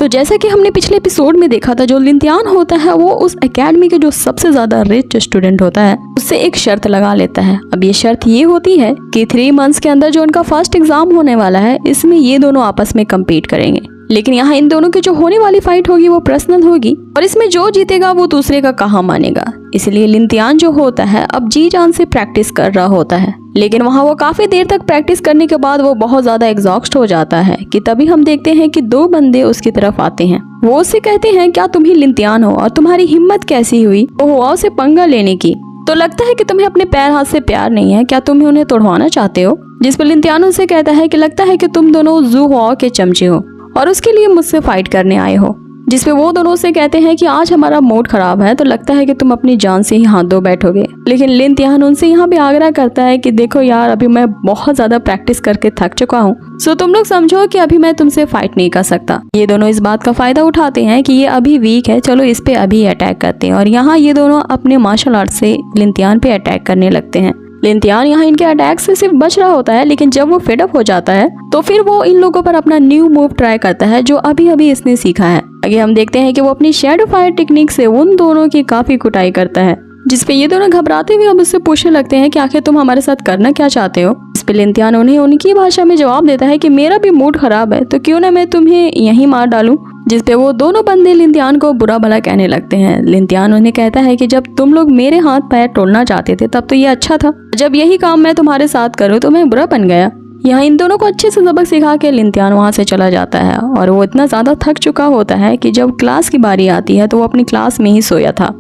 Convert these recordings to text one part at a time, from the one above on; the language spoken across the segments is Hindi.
तो जैसा कि हमने पिछले एपिसोड में देखा था, जो लिंतियान होता है वो उस एकेडमी के जो सबसे ज्यादा रिच स्टूडेंट होता है उससे एक शर्त लगा लेता है। अब ये शर्त ये होती है कि 3 मंथ्स के अंदर जो उनका फर्स्ट एग्जाम होने वाला है इसमें ये दोनों आपस में कम्पीट करेंगे। लेकिन यहाँ इन दोनों की जो होने वाली फाइट होगी वो पर्सनल होगी और इसमें जो जीतेगा वो दूसरे का कहाँ मानेगा। इसलिए लिंतियान जो होता है अब जी जान से प्रैक्टिस कर रहा होता है, लेकिन वहाँ वो काफी देर तक प्रैक्टिस करने के बाद वो बहुत ज्यादा एग्जॉस्ट हो जाता है कि तभी हम देखते हैं कि 2 बंदे उसकी तरफ आते हैं। वो उससे कहते हैं क्या तुम ही लिंतियान हो और तुम्हारी हिम्मत कैसी हुई हुआओ से पंगा लेने की? तो लगता है कि तुम्हें अपने पैर हाथ से प्यार नहीं है, क्या तुम उन्हें तोड़वाना चाहते हो? जिस पर लिंतियान उनसे कहता है कि लगता है कि तुम दोनों जू हुआओ के चमचे हो और उसके लिए मुझसे फाइट करने आए हो। जिसपे वो दोनों से कहते हैं कि आज हमारा मूड खराब है तो लगता है कि तुम अपनी जान से ही हाथ धो बैठोगे। लेकिन लिंतियान उनसे यहाँ पे आग्रह करता है कि देखो यार, अभी मैं बहुत ज्यादा प्रैक्टिस करके थक चुका हूँ, सो तुम लोग समझो कि अभी मैं तुमसे फाइट नहीं कर सकता। ये दोनों इस बात का फायदा उठाते हैं कि ये अभी वीक है, चलो इस पे अभी अटैक करते हैं और यहाँ ये दोनों अपने मार्शल आर्ट से लिंतियान पे अटैक करने लगते हैं। लिंतियान यहाँ इनके अटैक से सिर्फ बच रहा होता है, लेकिन जब वो फेड अप हो जाता है तो फिर वो इन लोगों पर अपना न्यू मूव ट्राई करता है जो अभी अभी इसने सीखा है। आगे हम देखते हैं कि वो अपनी शैडो फायर टेक्निक से उन दोनों की काफी कुटाई करता है, जिसपे ये दोनों घबराते हुए अब उससे पूछने लगते हैं कि आखिर तुम हमारे साथ करना क्या चाहते हो। इस पे लिंतियान उन्हें उनकी भाषा में जवाब देता है कि मेरा भी मूड खराब है तो क्यों ना मैं तुम्हें यहीं मार डालूं। जिसपे वो दोनों बंदे लिंतियान को बुरा भला कहने लगते हैं। लिंतियान उन्हें कहता है कि जब तुम लोग मेरे हाथ पैर तोड़ना चाहते थे तब तो ये अच्छा था, जब यही काम मैं तुम्हारे साथ करूँ तो मैं बुरा बन गया। यहाँ इन दोनों को अच्छे से सबक सिखा के लिंतियान वहाँ से चला जाता है और वो इतना ज्यादा थक चुका होता है कि जब क्लास की बारी आती है तो वो अपनी क्लास में ही सोया था।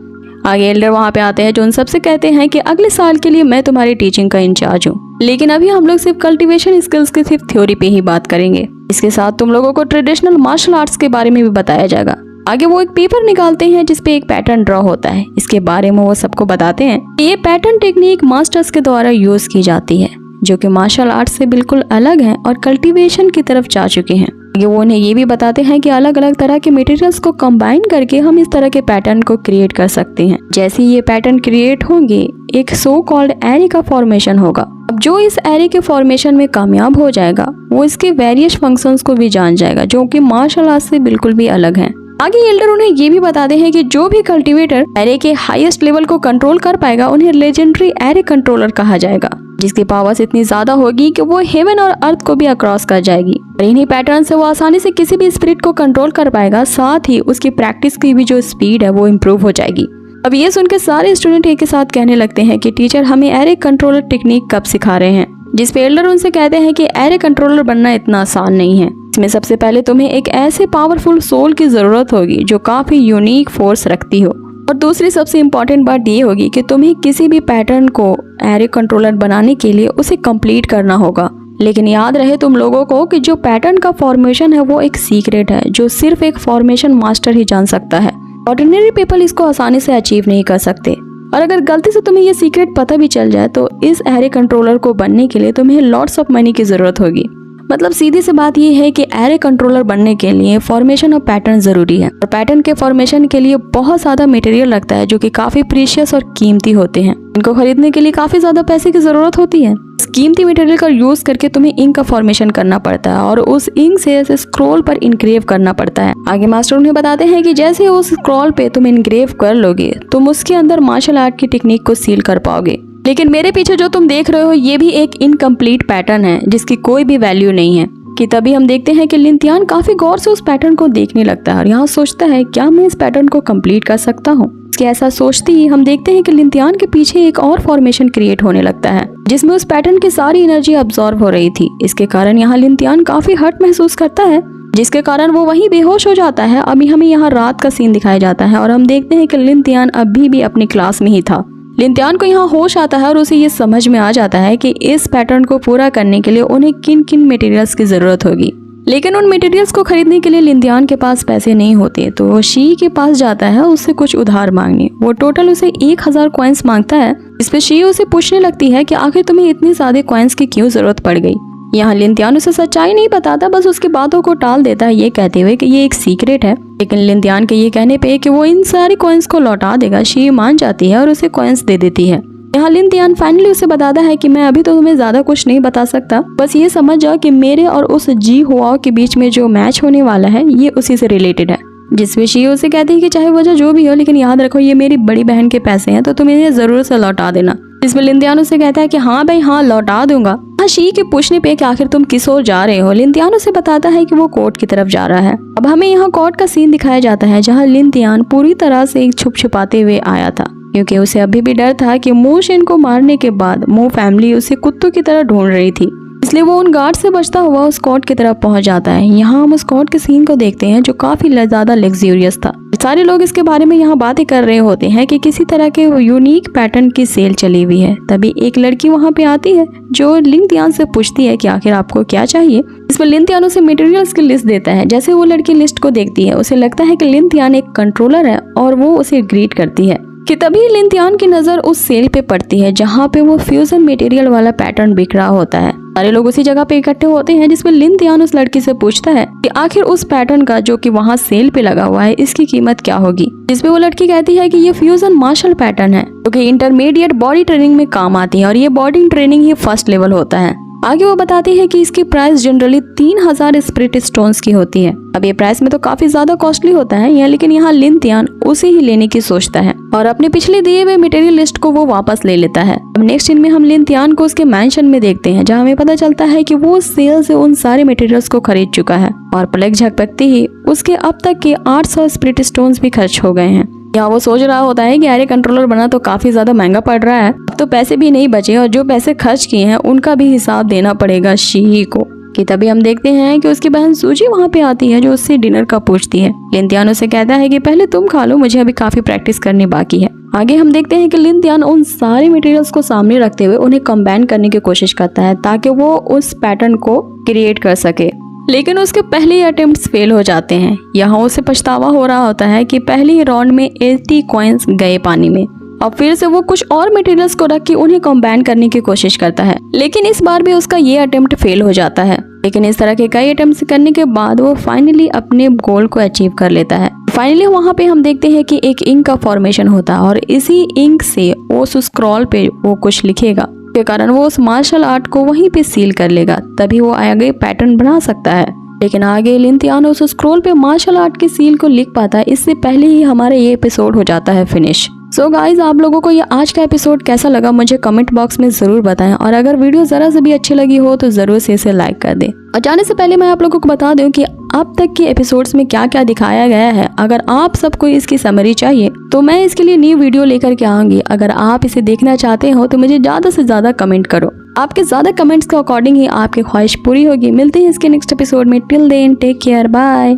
आगे एल्डर वहाँ पे आते हैं जो उन सबसे कहते हैं कि अगले साल के लिए मैं तुम्हारी टीचिंग का इंचार्ज हूँ, लेकिन अभी हम लोग सिर्फ कल्टीवेशन स्किल्स की सिर्फ थ्योरी पे ही बात करेंगे। इसके साथ तुम लोगों को ट्रेडिशनल मार्शल आर्ट्स के बारे में भी बताया जाएगा। आगे वो एक पेपर निकालते हैं जिसपे एक पैटर्न ड्रॉ होता है। इसके बारे में वो सबको बताते हैं कि ये पैटर्न टेक्निक मास्टर्स के द्वारा यूज की जाती है जो कि मार्शल आर्ट से बिल्कुल अलग है और कल्टीवेशन की तरफ जा चुके हैं। आगे वो उन्हें ये भी बताते हैं कि अलग अलग तरह के मटेरियल्स को कंबाइन करके हम इस तरह के पैटर्न को क्रिएट कर सकते हैं। जैसे ये पैटर्न क्रिएट होंगे एक सो कॉल्ड एरे का फॉर्मेशन होगा। अब जो इस एरे के फॉर्मेशन में कामयाब हो जाएगा वो इसके वेरियस फंक्शंस को भी जान जाएगा जो कि मार्शल आर्ट से बिल्कुल भी अलग हैं। आगे एल्डर उन्हें ये भी बताते हैं कि जो भी कल्टीवेटर एरे के हाईएस्ट लेवल को कंट्रोल कर पाएगा उन्हें लेजेंडरी एरे कंट्रोलर कहा जाएगा, जिसकी पावर्स इतनी ज्यादा होगी कि वो हेवन और अर्थ को भी अक्रॉस कर जाएगी। और इन्हीं पैटर्न से वो आसानी से किसी भी स्पिरिट को कंट्रोल कर पाएगा, साथ ही उसकी प्रैक्टिस की भी जो स्पीड है वो इम्प्रूव हो जाएगी। अब ये सुनकर सारे स्टूडेंट एक साथ कहने लगते हैं कि टीचर हमें एरे कंट्रोलर टेक्निक कब सिखा रहे हैं। जिस पे एल्डर उनसे कहते हैं कि एरे कंट्रोलर बनना इतना आसान नहीं है, इसमें सबसे पहले तुम्हें एक ऐसे पावरफुल सोल की जरूरत होगी जो काफी यूनिक फोर्स रखती हो, और दूसरी सबसे इम्पोर्टेंट बात ये होगी कि तुम्हें किसी भी पैटर्न को एरे कंट्रोलर बनाने के लिए उसे कंप्लीट करना होगा। लेकिन याद रहे तुम लोगों को कि जो पैटर्न का फॉर्मेशन है वो एक सीक्रेट है जो सिर्फ एक फॉर्मेशन मास्टर ही जान सकता है। ऑर्डिनरी पीपल इसको आसानी से अचीव नहीं कर सकते, और अगर गलती से तुम्हें ये सीक्रेट पता भी चल जाए तो इस एरे कंट्रोलर को बनने के लिए तुम्हें लॉट्स ऑफ मनी की जरूरत होगी। मतलब सीधी सी बात ये है कि एरे कंट्रोलर बनने के लिए फॉर्मेशन और पैटर्न जरूरी है, और पैटर्न के फॉर्मेशन के लिए बहुत ज्यादा मटेरियल लगता है जो कि काफी प्रीशियस और कीमती होते हैं। इनको खरीदने के लिए काफी ज्यादा पैसे की जरूरत होती है। इस कीमती मटेरियल का यूज करके तुम्हें इंक का फॉर्मेशन करना पड़ता है और उस इंक से ऐसे स्क्रॉल पर इनग्रेव करना पड़ता है। आगे मास्टर उन्हें बताते हैं कि जैसे उस स्क्रॉल पे तुम इनग्रेव कर लोगे तुम उसके अंदर मार्शल आर्ट की टेक्निक को सील कर पाओगे। लेकिन मेरे पीछे जो तुम देख रहे हो ये भी एक इनकम्प्लीट पैटर्न है जिसकी कोई भी वैल्यू नहीं है। कि तभी हम देखते हैं कि लिंतियान काफी गौर से उस पैटर्न को देखने लगता है और यहाँ सोचता है क्या मैं इस पैटर्न को कंप्लीट कर सकता हूँ। इसके ऐसा सोचते ही हम देखते हैं कि लिंतियान के पीछे एक और फॉर्मेशन क्रिएट होने लगता है जिसमें उस पैटर्न की सारी एनर्जी अब्सॉर्ब हो रही थी। इसके कारण यहाँ लिंतियान काफी हर्ट महसूस करता है, जिसके कारण वो वहीं बेहोश हो जाता है। अभी हमें यहाँ रात का सीन दिखाया जाता है और हम देखते हैं कि लिंतियान अभी भी अपनी क्लास में ही था। लिंतियान को यहाँ होश आता है और उसे ये समझ में आ जाता है कि इस पैटर्न को पूरा करने के लिए उन्हें किन किन मटेरियल्स की जरूरत होगी। लेकिन उन मटेरियल्स को खरीदने के लिए लिंतियान के पास पैसे नहीं होते, तो वो शी के पास जाता है उससे कुछ उधार मांगने। वो टोटल उसे 1000 कॉइन्स मांगता है। इस पे शी उसे पूछने लगती है कि आखिर तुम्हें इतनी ज्यादा कॉइन्स की क्यों जरूरत पड़ गई। यहाँ लिंतियान उसे सच्चाई नहीं बताता, बस उसकी बातों को टाल देता है ये कहते हुए कि ये एक सीक्रेट है। लेकिन लिंतियान के ये कहने पे कि वो इन सारी कॉइन्स को लौटा देगा, शी मान जाती है और उसे कॉइन्स दे देती है। यहाँ लिन तियान फाइनली उसे बताता है कि मैं अभी तो तुम्हें ज्यादा कुछ नहीं बता सकता, बस ये समझ जाओ कि मेरे और उस जी हुआओ के बीच में जो मैच होने वाला है ये उसी से रिलेटेड है। जिसमें शी उसे कहती है कि चाहे वजह जो भी हो, लेकिन याद रखो ये मेरी बड़ी बहन के पैसे हैं तो तुम इन्हें जरूर से लौटा देना। जिसमें लिन तियान उसे कहता है कि हाँ भाई हाँ, लौटा दूंगा। शी के पूछने पे कि आखिर तुम किस ओर जा रहे हो, लिन तियान उसे बताता है कि वो कोर्ट की तरफ जा रहा है। अब हमें यहाँ कोर्ट का सीन दिखाया जाता है जहाँ लिन तियान पूरी तरह से छुप छुपाते हुए आया था, क्योंकि उसे अभी भी डर था कि मो शेन को मारने के बाद मो फैमिली उसे कुत्तों की तरह ढूंढ रही थी। इसलिए वो उन गार्ड से बचता हुआ उस कोर्ट की तरफ पहुंच जाता है। यहाँ हम उस कोर्ट के सीन को देखते हैं जो काफी ज्यादा लग्जूरियस था। सारे लोग इसके बारे में यहाँ बातें कर रहे होते हैं कि किसी तरह के यूनिक पैटर्न की सेल चली हुई है। तभी एक लड़की वहाँ पे आती है जो लिन तियान से पूछती है कि आखिर आपको क्या चाहिए। इसमें लिन तियान उसे मटेरियल्स की लिस्ट देता है। जैसे वो लड़की लिस्ट को देखती है उसे लगता है कि लिन तियान एक कंट्रोलर है और वो उसे ग्रीट करती है कि तभी लिन तियान की नजर उस सेल पे पड़ती है जहाँ पे वो फ्यूजन मटेरियल वाला पैटर्न बिक रहा होता है। सारे लोग उसी जगह पे इकट्ठे होते हैं जिसमें लिन तियान उस लड़की से पूछता है कि आखिर उस पैटर्न का जो कि वहाँ सेल पे लगा हुआ है इसकी कीमत क्या होगी। जिसपे वो लड़की कहती है कि ये फ्यूजन मार्शल पैटर्न है जो कि इंटरमीडिएट बॉडी ट्रेनिंग में काम आती है और ये बॉडी ट्रेनिंग ही फर्स्ट लेवल होता है। आगे वो बताती है कि इसकी प्राइस जनरली 3000 स्पिरिट स्टोन्स की होती है। अब ये प्राइस में तो काफी ज्यादा कॉस्टली होता है लेकिन यहाँ लिन तियान उसे ही लेने की सोचता है और अपने पिछले दिए हुए मटेरियल लिस्ट को वो वापस ले लेता है। अब नेक्स्ट सीन में हम लिन तियान को उसके मैंशन में देखते हैं जहाँ हमें पता चलता है कि वो सेल से उन सारे मटेरियल्स को खरीद चुका है और पलक झपकते ही उसके अब तक के 800 स्पिरिट स्टोन्स भी खर्च हो गए हैं। यहाँ वो सोच रहा होता है कि अरे कंट्रोलर बना तो काफी ज्यादा महंगा पड़ रहा है, अब तो पैसे भी नहीं बचे और जो पैसे खर्च किए हैं उनका भी हिसाब देना पड़ेगा शी को। कि तभी हम देखते हैं कि उसकी बहन सूजी वहाँ पे आती है जो उससे डिनर का पूछती है। लिन तियान उसे कहता है कि पहले तुम खा लो, मुझे अभी काफी प्रैक्टिस करनी बाकी है। आगे हम देखते हैं कि लिन तियान उन सारे मटेरियल्स को सामने रखते हुए उन्हें कंबाइन करने की कोशिश करता है ताकि वो उस पैटर्न को क्रिएट कर सके, लेकिन उसके पहले ही अटेम्प्ट्स फेल हो जाते हैं। यहाँ उसे पछतावा हो रहा होता है कि पहले ही राउंड में 80 कॉइन्स गए पानी में। अब फिर से वो कुछ और मटेरियल्स को रख के उन्हें कंबाइन करने की कोशिश करता है, लेकिन इस बार भी उसका ये अटेम्प्ट फेल हो जाता है। लेकिन इस तरह के कई अटेम्प्ट्स करने के बाद वो फाइनली अपने गोल को अचीव कर लेता है। फाइनली वहाँ पे हम देखते हैं कि एक इंक का फॉर्मेशन होता है और इसी इंक से उस स्क्रॉल पे वो कुछ लिखेगा के कारण वो उस मार्शल आर्ट को वहीं पे सील कर लेगा, तभी वो आगे पैटर्न बना सकता है। लेकिन आगे लिन तियान उस स्क्रॉल पे मार्शल आर्ट की सील को लिख पाता है, इससे पहले ही हमारा ये एपिसोड हो जाता है फिनिश। सो गाइज, आप लोगों को ये आज का एपिसोड कैसा लगा मुझे कमेंट बॉक्स में जरूर बताएं और अगर वीडियो जरा से भी अच्छी लगी हो तो जरूर से इसे लाइक कर दें। और जाने से पहले मैं आप लोगों को बता दूं कि अब तक के एपिसोड्स में क्या क्या दिखाया गया है। अगर आप सबको इसकी समरी चाहिए तो मैं इसके लिए न्यू वीडियो लेकर के आऊंगी। अगर आप इसे देखना चाहते हो तो मुझे ज्यादा से ज्यादा कमेंट करो। आपके ज्यादा कमेंट्स के अकॉर्डिंग ही आपकी ख्वाहिश पूरी होगी। मिलते हैं इसके नेक्स्ट एपिसोड में। Till then take care, bye.